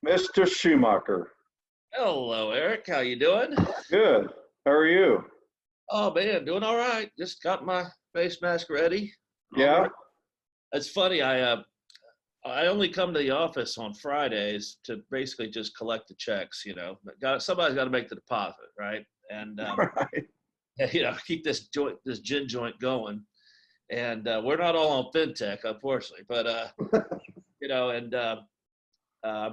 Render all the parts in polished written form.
Mr. Schumacher. Hello, Eric. How you doing? Good. How are you? Oh man, doing all right. Just got my face mask ready. On the Yeah. way. It's funny. I only come to the office on Fridays to basically just collect the checks. Somebody's got to make the deposit, right? And Right. keep this gin joint going. And we're not all on Fintech, unfortunately, but I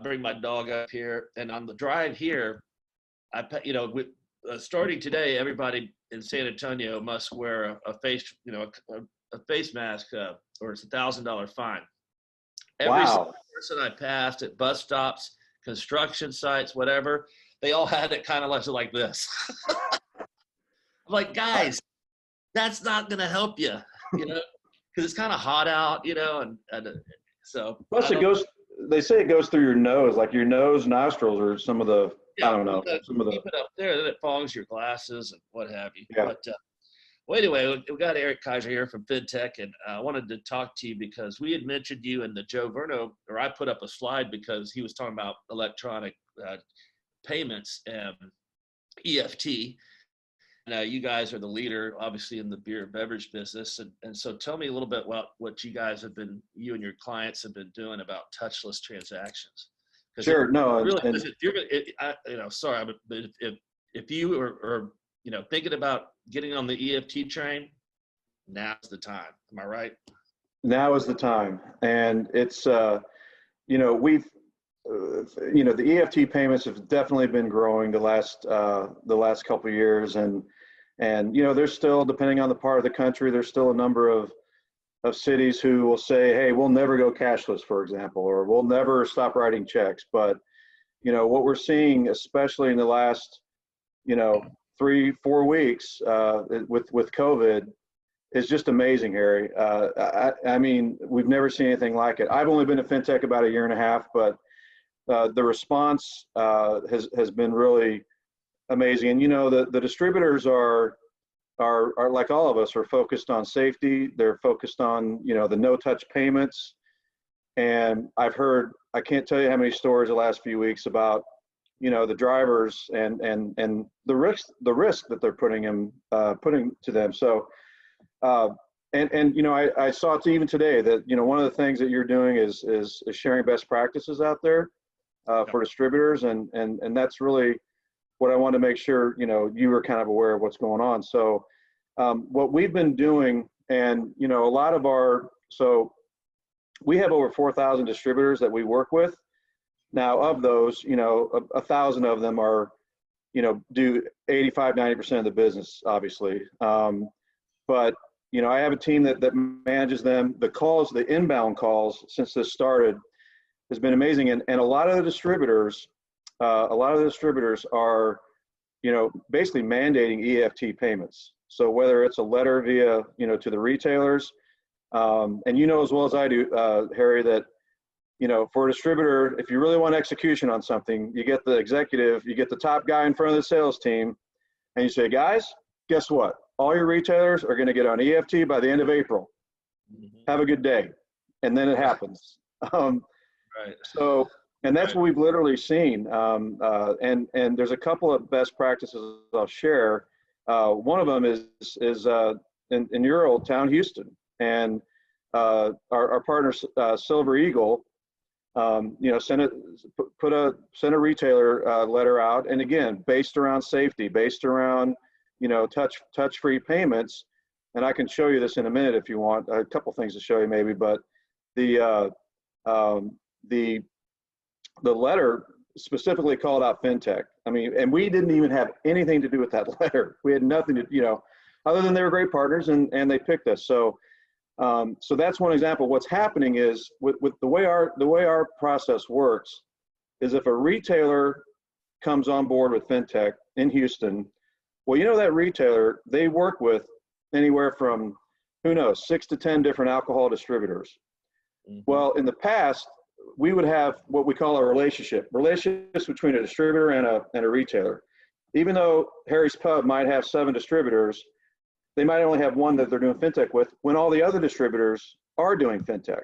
bring my dog up here, and on the drive here, starting today, everybody in San Antonio must wear a face, a face mask, or it's $1,000 fine. Every single Wow. person I passed at bus stops, construction sites, whatever, they all had it kind of like this. I'm like, guys, that's not going to help you, because it's kind of hot out, and so Plus, they say it goes through your nose, like your nose, nostrils, or some of the, I yeah, don't know, some of the, keep it up there, then it fogs your glasses and what have you. yeah. But well, anyway, we got Eric Kiser here from Fintech, and I wanted to talk to you because we had mentioned you in the Joe Verno, or I put up a slide because he was talking about electronic payments and EFT. You guys are the leader, obviously, in the beer and beverage business. And so tell me a little bit about what you and your clients have been doing about touchless transactions. Sure. No. Really, And if you're sorry, but if you are thinking about getting on the EFT train, now's the time. Am I right? now is the time. And it's, we've, the EFT payments have definitely been growing the last couple of years, and there's still, depending on the part of the country, there's still a number of cities who will say, hey, we'll never go cashless, for example, or we'll never stop writing checks. But what we're seeing, especially in the last 3-4 weeks with COVID, is just amazing, Harry. I mean, we've never seen anything like it. I've only been to FinTech about a year and a half, but the response has been really amazing. And the distributors are like all of us, are focused on safety. They're focused on the no-touch payments. And I can't tell you how many stories the last few weeks about the drivers and the risk that they're putting to them. So I saw it even today that one of the things that you're doing is sharing best practices out there for distributors, and that's really what I want to make sure you were kind of aware of what's going on. So what we've been doing, and we have over 4,000 distributors that we work with. Now, of those, 1,000 of them are do 85-90% of the business, obviously. But I have a team that manages them. The inbound calls since this started has been amazing, and a lot of the distributors are basically mandating EFT payments. So whether it's a letter via to the retailers, and as well as I do, Harry, that for a distributor, if you really want execution on something, you get the executive, you get the top guy in front of the sales team, and you say, guys, guess what? All your retailers are going to get on EFT by the end of April. Mm-hmm. Have a good day. And then it happens. Right. So, and that's what we've literally seen. And there's a couple of best practices I'll share. One of them is in your old town, Houston, and our partner, Silver Eagle, sent a retailer letter out, and again, based around safety, based around touch-free payments. And I can show you this in a minute if you want. A couple things to show you maybe, but the letter specifically called out FinTech. I mean, and we didn't even have anything to do with that letter. We had nothing to, other than they were great partners and they picked us. So that's one example. What's happening is with the way our process works is if a retailer comes on board with FinTech in Houston, well, that retailer, they work with anywhere from, 6 to 10 different alcohol distributors. Mm-hmm. Well, in the past, we would have what we call a relationships between a distributor and a retailer. Even though Harry's Pub might have 7 distributors, they might only have 1 that they're doing FinTech with when all the other distributors are doing FinTech.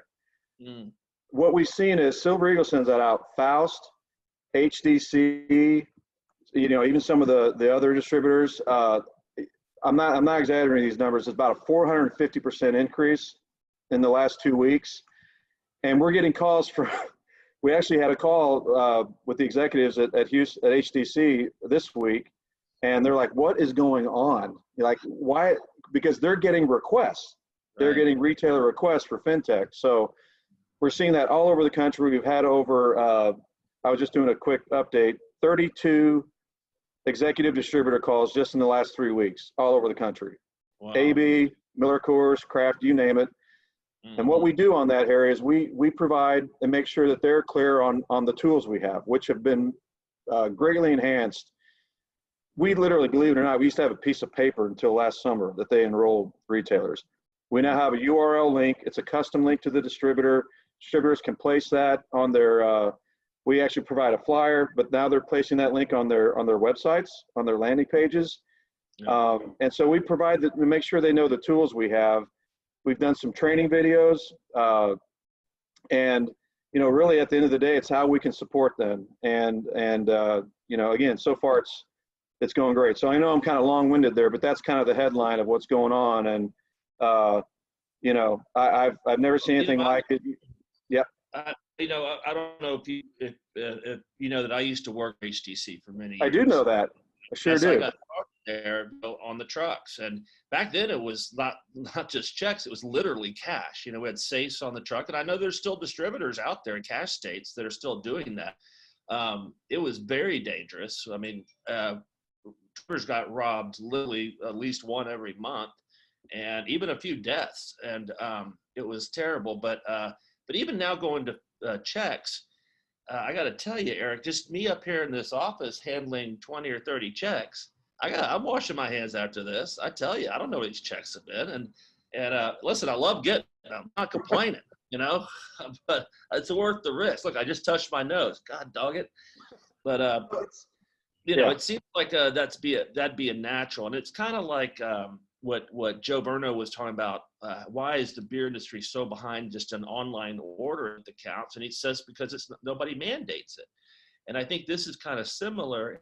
Mm. What we've seen is Silver Eagle sends that out. Faust, HDC, even some of the other distributors. I'm not exaggerating these numbers. It's about a 450% increase in the last 2 weeks, and we're getting calls from. We actually had a call with the executives at Houston at HDC this week, and they're like, "What is going on? Like, why?" Because they're getting requests. They're getting retailer requests for Fintech. So we're seeing that all over the country. We've had over. I was just doing a quick update. 32 executive distributor calls just in the last 3 weeks, all over the country. Wow. AB, Miller Coors, Kraft, you name it. And what we do on that, Harry, is we provide and make sure that they're clear on the tools we have, which have been greatly enhanced. We literally, believe it or not, we used to have a piece of paper until last summer that they enrolled retailers. We now have a URL link. It's a custom link to the distributor. Distributors can place that on their, we actually provide a flyer, but now they're placing that link on their websites, on their landing pages. Yeah. And so we provide we make sure they know the tools we have. We've done some training videos, and really at the end of the day, it's how we can support them. And again, so far it's going great. So I know I'm kind of long-winded there, but that's kind of the headline of what's going on. And I've never seen anything like it. Yep. I don't know if you know that I used to work HTC for many years. I do know that. I sure do. I got there on the trucks, and back then it was not just checks; it was literally cash. We had safes on the truck, and I know there's still distributors out there in cash states that are still doing that. It was very dangerous. I mean, distributors got robbed literally at least one every month, and even a few deaths, and it was terrible. But even now going to checks. I got to tell you, Eric, just me up here in this office handling 20 or 30 checks. I'm washing my hands after this. I tell you, I don't know what these checks have been. And listen, I love getting them. I'm not complaining, but it's worth the risk. Look, I just touched my nose. God dog it. But, it seems like that'd be a natural. And it's kind of like what Joe Verno was talking about. Why is the beer industry so behind just an online order that counts? And he says because nobody mandates it. And I think this is kind of similar.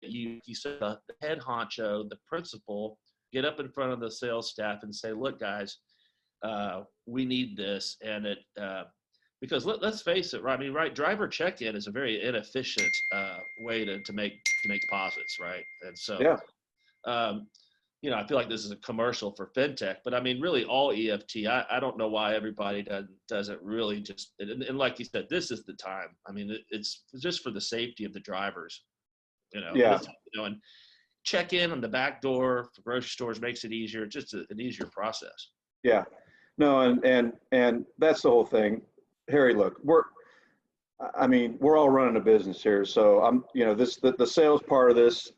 You said the head honcho, the principal, get up in front of the sales staff and say, "Look, guys, we need this." And because let's face it, right? I mean, right? Driver check-in is a very inefficient way to make deposits, right? And so, yeah. I feel like this is a commercial for Fintech, but I mean, really all EFT. I don't know why everybody doesn't really just, and like you said, this is the time. I mean, it's just for the safety of the drivers, Yeah. And check in on the back door for grocery stores makes it easier. It's just an easier process. Yeah, no, and that's the whole thing, Harry. Look, we're all running a business here, so the sales part of this,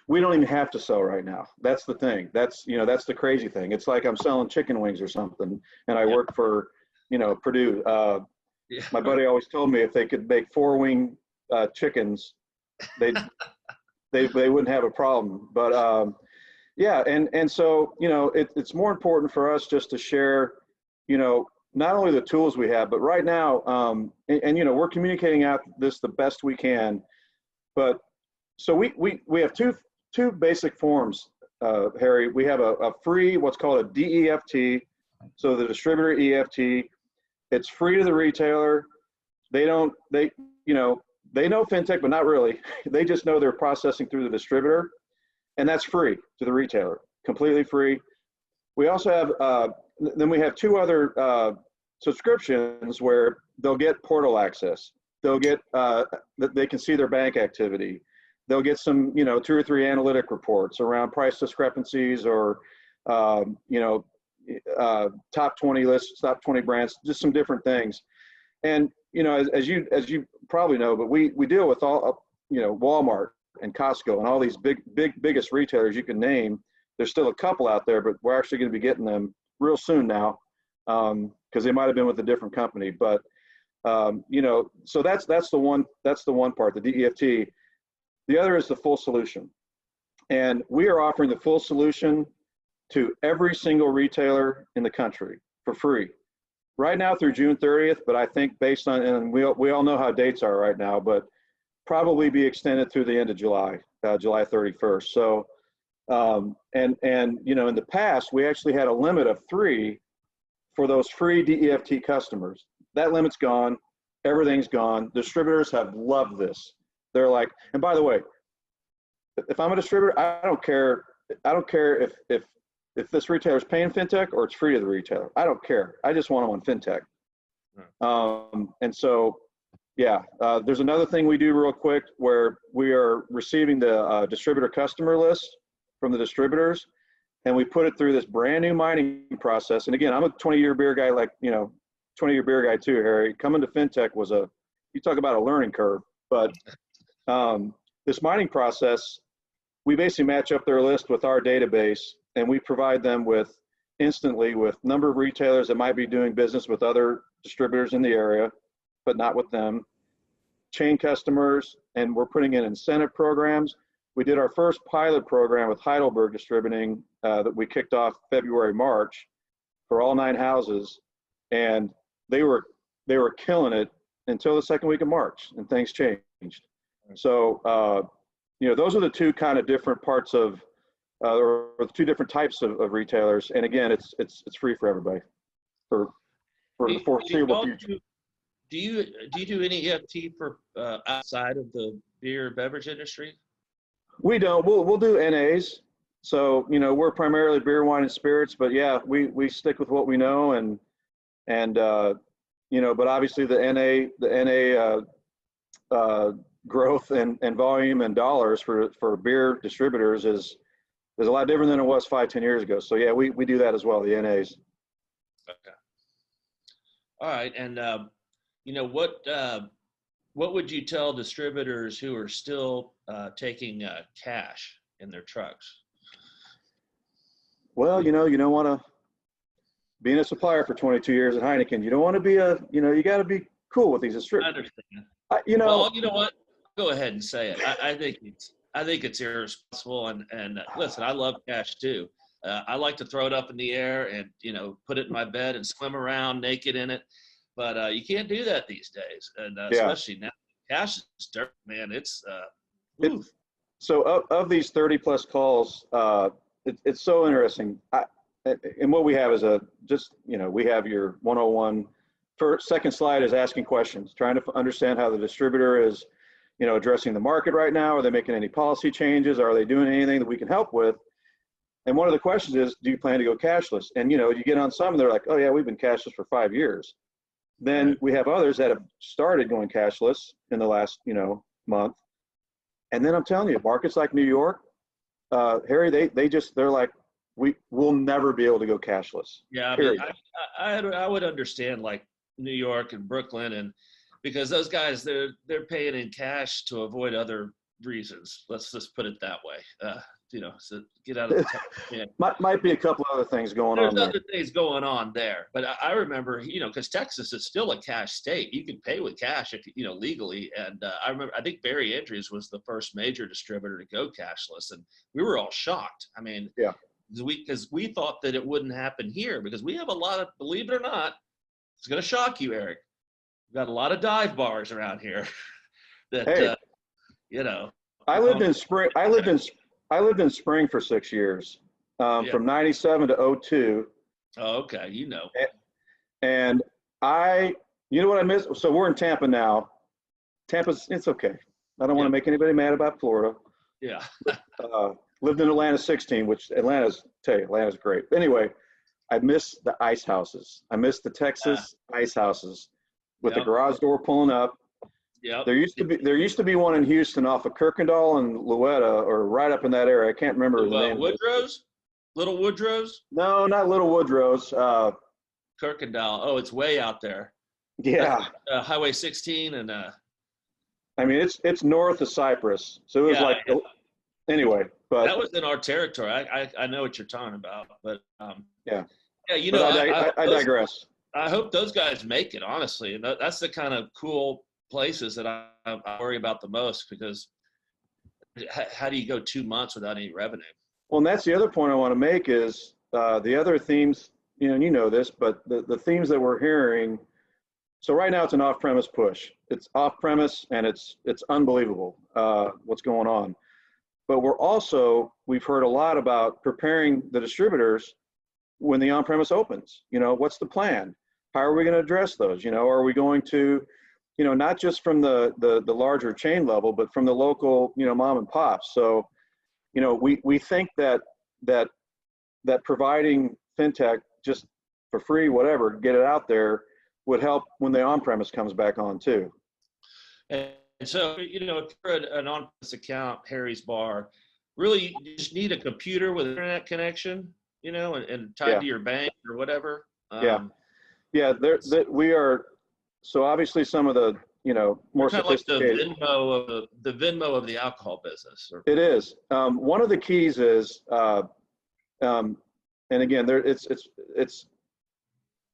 we don't even have to sell right now. That's the thing. That's the crazy thing. It's like I'm selling chicken wings or something, and I work for, Purdue. My buddy always told me if they could make 4-wing chickens, they wouldn't have a problem. But and so it's more important for us just to share, not only the tools we have, but right now, and we're communicating out this the best we can. But so we have two basic forms, Harry. We have a free, what's called a DEFT, so the distributor EFT. It's free to the retailer. They know Fintech, but not really. They just know they're processing through the distributor, and that's free to the retailer, completely free. We also have, then we have two other subscriptions where they'll get portal access. They'll get, they can see their bank activity. They'll get some, 2 or 3 analytic reports around price discrepancies or, top 20 lists, top 20 brands, just some different things. And, as you probably know, but we deal with all, Walmart and Costco and all these biggest retailers you can name. There's still a couple out there, but we're actually going to be getting them real soon now, because they might have been with a different company. But, so that's the one part, the DEFT. The other is the full solution. And we are offering the full solution to every single retailer in the country for free. right now through June 30th, but I think based on, and we all know how dates are right now, but probably be extended through the end of July, July 31st. So, and you know, in the past, we actually had a limit of 3 for those free DEFT customers. That limit's gone. Everything's gone. Distributors have loved this. They're like, and by the way, if I'm a distributor, I don't care. I don't care if this retailer is paying Fintech or it's free to the retailer. I don't care. I just want them on Fintech. And so, yeah, there's another thing we do real quick where we are receiving the distributor customer list from the distributors, and we put it through this brand new mining process. And again, I'm a 20-year beer guy, like, you know, 20-year beer guy too, Harry. Coming to Fintech was you talk about a learning curve, but this mining process, we basically match up their list with our database, and we provide them with instantly with number of retailers that might be doing business with other distributors in the area, but not with them, chain customers, and we're putting in incentive programs. We did our first pilot program with Heidelberg Distributing that we kicked off February, March for all 9 houses, and they were killing it until the second week of March, and things changed. So, you know, those are the 2 kind of different parts of, or the 2 different types of retailers. And again, it's free for everybody for the foreseeable future. Do you do any EFT for outside of the beer beverage industry? We don't. We'll do NAs. So, you know, we're primarily beer, wine, and spirits, but yeah, we stick with what we know, and you know, but obviously the NA growth and volume and dollars for beer distributors is a lot different than it was 5-10 years ago. So yeah, we do that as well, the NAs. Okay. All right, and you know, what would you tell distributors who are still taking cash in their trucks? Well, you know, you don't want to, being a supplier for 22 years at Heineken, you don't want to be you know, you got to be cool with these distributors. I understand. You know, well, you know what? Go ahead and say it. I think it's irresponsible. And listen, I love cash too. I like to throw it up in the air and, you know, put it in my bed and swim around naked in it. But you can't do that these days, and especially now. Cash is dirt, man. It's so of these 30 plus calls, it's so interesting. And what we have is just, you know, we have your 101. Second slide is asking questions, trying to understand how the distributor is, you know, addressing the market right now. Are they making any policy changes? Are they doing anything that we can help with? And one of the questions is, do you plan to go cashless? And, you know, you get on some and they're like, oh yeah, we've been cashless for 5 years. Then we have others that have started going cashless in the last, you know, month. And then I'm telling you, markets like New York, Harry, they're like, we'll never be able to go cashless. Yeah, I mean, I would understand like New York and Brooklyn, and because those guys, they're paying in cash to avoid other reasons. Let's just put it that way. You know, so get out of the yeah. Might be a couple other things going on there. There's other things going on there, but I remember, you know, because Texas is still a cash state. You can pay with cash if you know, legally. And I think Barry Andrews was the first major distributor to go cashless, and we were all shocked. I mean, yeah, because we thought that it wouldn't happen here, because we have a lot of, believe it or not, it's going to shock you, Eric. We've got a lot of dive bars around here that, hey, you know. I lived in Spring for 6 years, from 97 to 02. Oh, okay. You know. And you know what I miss? So we're in Tampa now. Tampa's, it's okay. I don't want to make anybody mad about Florida. Yeah. Lived in Atlanta 16, which Atlanta's great. Anyway, I miss the ice houses. I miss the Texas ice houses with the garage door pulling up. Yeah. There used to be one in Houston off of Kirkendall and Louetta, or right up in that area. I can't remember the name. Woodrow's? Little Woodrow's? No, not Little Woodrow's. Kirkendall. Oh, it's way out there. Yeah. Highway 16 and. I mean, it's north of Cypress, so it was anyway. But that was in our territory. I know what you're talking about, but yeah. Yeah, you know, I digress. I hope those guys make it, honestly, and that's the kind of cool places that I worry about the most, because how do you go 2 months without any revenue? Well, and that's the other point I want to make is the other themes, you know, and you know this, but the themes that we're hearing. So right now it's an off-premise push. It's off-premise and it's unbelievable what's going on. But we've heard a lot about preparing the distributors when the on-premise opens. You know, what's the plan? How are we going to address those? You know, are we going to, you know, not just from the larger chain level, but from the local, you know, mom and pops. So, you know, we think that providing fintech just for free, whatever, get it out there, would help when the on-premise comes back on too. And so, you know, if you're an on-premise account, Harry's Bar, really you just need a computer with internet connection, you know, and tied to your bank or whatever. Yeah, we are. So obviously some of the, you know, more sophisticated. Like the Venmo of the alcohol business. It is. One of the keys is, and again,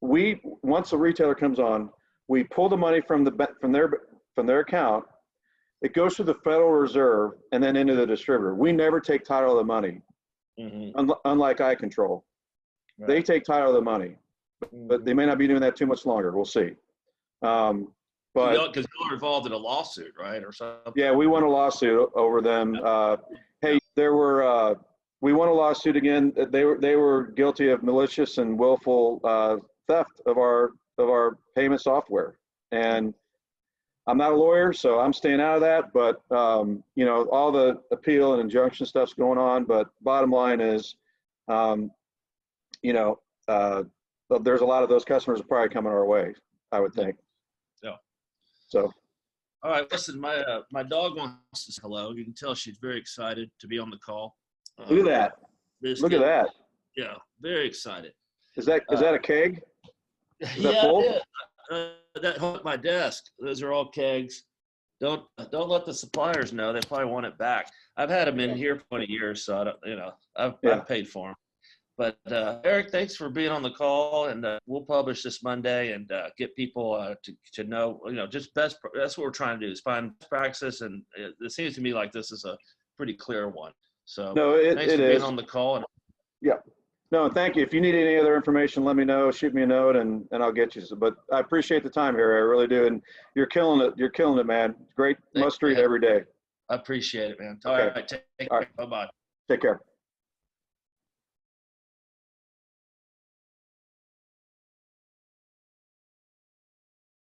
once a retailer comes on, we pull the money from their account. It goes to the Federal Reserve and then into the distributor. We never take title of the money, unlike iControl. Right. They take title of the money, but they may not be doing that too much longer. We'll see. But because you're involved in a lawsuit, right, or something? Yeah, we won a lawsuit over them. Hey, we won a lawsuit again. They were guilty of malicious and willful theft of our payment software. And I'm not a lawyer, so I'm staying out of that. But you know, all the appeal and injunction stuff's going on. But bottom line is, you know, there's a lot of those customers probably coming our way, I would think. Yeah. So. All right, listen, my dog wants to say hello. You can tell she's very excited to be on the call. Look at that. Look at that. Yeah, very excited. Is that a keg? Is that full? That hung at my desk. Those are all kegs. Don't let the suppliers know. They probably want it back. I've had them in here for 20 years, so I don't, you know, I've paid for them. But Eric, thanks for being on the call, and we'll publish this Monday and get people to know, you know, just that's what we're trying to do is find practices, and it seems to me like this is a pretty clear one. So thanks for being on the call. And no, thank you. If you need any other information, let me know. Shoot me a note, and I'll get you. But I appreciate the time here. I really do, and you're killing it. You're killing it, man. Great must read every day. I appreciate it, man. All right, take care. Bye-bye. Take care.